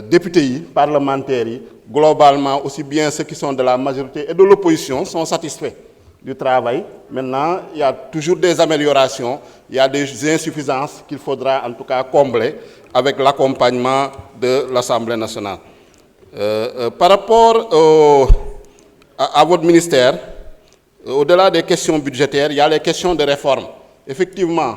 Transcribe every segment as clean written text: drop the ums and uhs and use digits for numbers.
députés, parlementaires, globalement, aussi bien ceux qui sont de la majorité et de l'opposition, sont satisfaits du travail. Maintenant, il y a toujours des améliorations, il y a des insuffisances qu'il faudra en tout cas combler avec l'accompagnement de l'Assemblée nationale. Par rapport à votre ministère, au-delà des questions budgétaires, il y a les questions de réforme. Effectivement,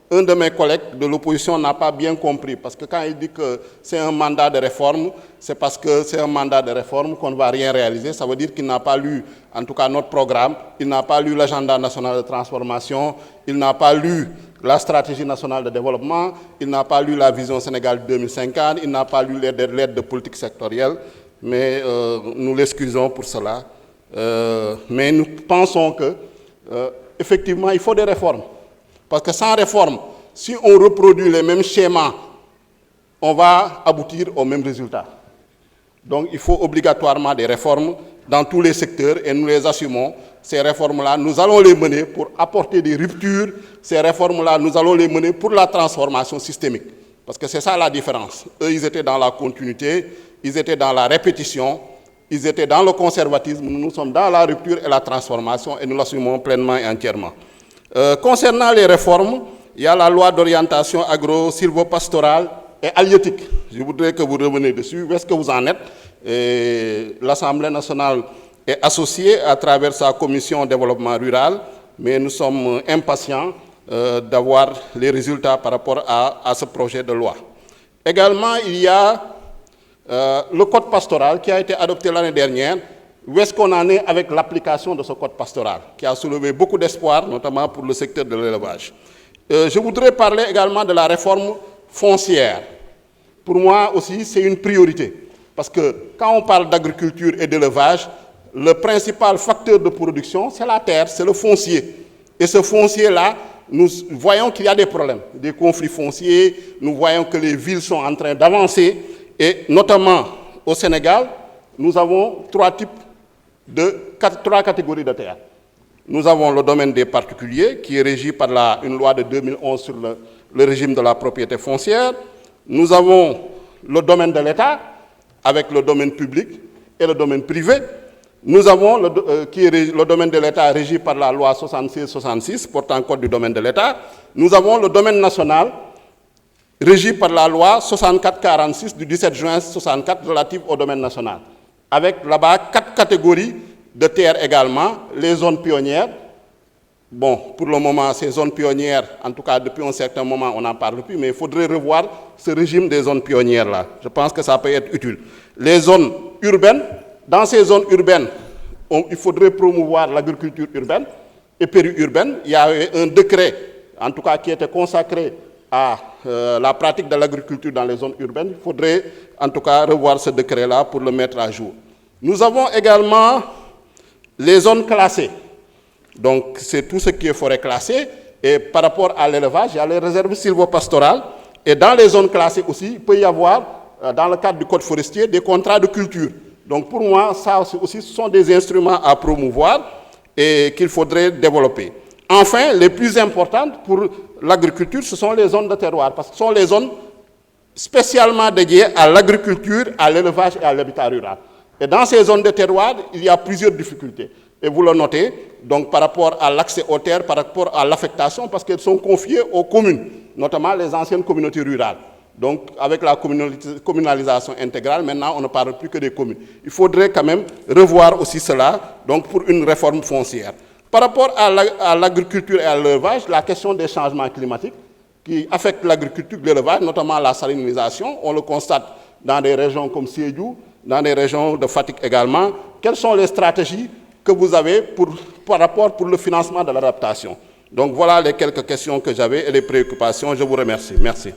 un de mes collègues de l'opposition n'a pas bien compris, parce que quand il dit que c'est un mandat de réforme, c'est parce que c'est un mandat de réforme qu'on ne va rien réaliser. Ça veut dire qu'il n'a pas lu, en tout cas, notre programme, il n'a pas lu l'agenda national de transformation, il n'a pas lu la stratégie nationale de développement, il n'a pas lu la vision Sénégal 2050, il n'a pas lu l'aide de politique sectorielle, mais nous l'excusons pour cela. Mais nous pensons que, effectivement, il faut des réformes. Parce que sans réforme, si on reproduit les mêmes schémas, on va aboutir aux mêmes résultats. Donc il faut obligatoirement des réformes dans tous les secteurs et nous les assumons. Ces réformes-là, nous allons les mener pour apporter des ruptures. Ces réformes-là, nous allons les mener pour la transformation systémique. Parce que c'est ça la différence. Eux, ils étaient dans la continuité, ils étaient dans la répétition, ils étaient dans le conservatisme. Nous sommes dans la rupture et la transformation et nous l'assumons pleinement et entièrement. Concernant les réformes, il y a la loi d'orientation agro-silvopastorale et halieutique. Je voudrais que vous reveniez dessus. Où est-ce que vous en êtes? L'Assemblée nationale est associée à travers sa commission développement rural, mais nous sommes impatients d'avoir les résultats par rapport à ce projet de loi. Également, il y a le code pastoral qui a été adopté l'année dernière. Où est-ce qu'on en est avec l'application de ce code pastoral, qui a soulevé beaucoup d'espoir, notamment pour le secteur de l'élevage. Je voudrais parler également de la réforme foncière. Pour moi aussi, c'est une priorité. Parce que quand on parle d'agriculture et d'élevage, le principal facteur de production, c'est la terre, c'est le foncier. Et ce foncier-là, nous voyons qu'il y a des problèmes, des conflits fonciers, nous voyons que les villes sont en train d'avancer, et notamment au Sénégal, nous avons trois catégories de terres. Nous avons le domaine des particuliers, qui est régi par une loi de 2011 sur le régime de la propriété foncière. Nous avons le domaine de l'État, avec le domaine public et le domaine privé. Nous avons le domaine de l'État régi par la loi 76-66, portant code du domaine de l'État. Nous avons le domaine national, régi par la loi 64-46 du 17 juin 64, relative au domaine national. Avec là-bas 4 catégories de terres également, les zones pionnières. Bon, pour le moment, ces zones pionnières, en tout cas depuis un certain moment, on n'en parle plus, mais il faudrait revoir ce régime des zones pionnières-là. Je pense que ça peut être utile. Les zones urbaines, dans ces zones urbaines, il faudrait promouvoir l'agriculture urbaine et périurbaine. Il y a un décret, en tout cas, qui était consacré à la pratique de l'agriculture dans les zones urbaines. Il faudrait en tout cas revoir ce décret-là pour le mettre à jour. Nous avons également les zones classées. Donc c'est tout ce qui est forêt classée. Et par rapport à l'élevage, il y a les réserves sylvopastorales. Et dans les zones classées aussi, il peut y avoir, dans le cadre du code forestier, des contrats de culture. Donc pour moi, ça aussi, ce sont des instruments à promouvoir et qu'il faudrait développer. Enfin, les plus importantes pour l'agriculture, ce sont les zones de terroir, parce que ce sont les zones spécialement dédiées à l'agriculture, à l'élevage et à l'habitat rural. Et dans ces zones de terroir, il y a plusieurs difficultés. Et vous le notez, donc par rapport à l'accès aux terres, par rapport à l'affectation, parce qu'elles sont confiées aux communes, notamment les anciennes communautés rurales. Donc avec la communalisation intégrale, maintenant on ne parle plus que des communes. Il faudrait quand même revoir aussi cela, donc pour une réforme foncière. Par rapport à l'agriculture et à l'élevage, la question des changements climatiques qui affectent l'agriculture et l'élevage, notamment la salinisation, on le constate dans des régions comme Sédhiou, dans des régions de Fatick également. Quelles sont les stratégies que vous avez par rapport pour le financement de l'adaptation? Donc voilà les quelques questions que j'avais et les préoccupations. Je vous remercie. Merci.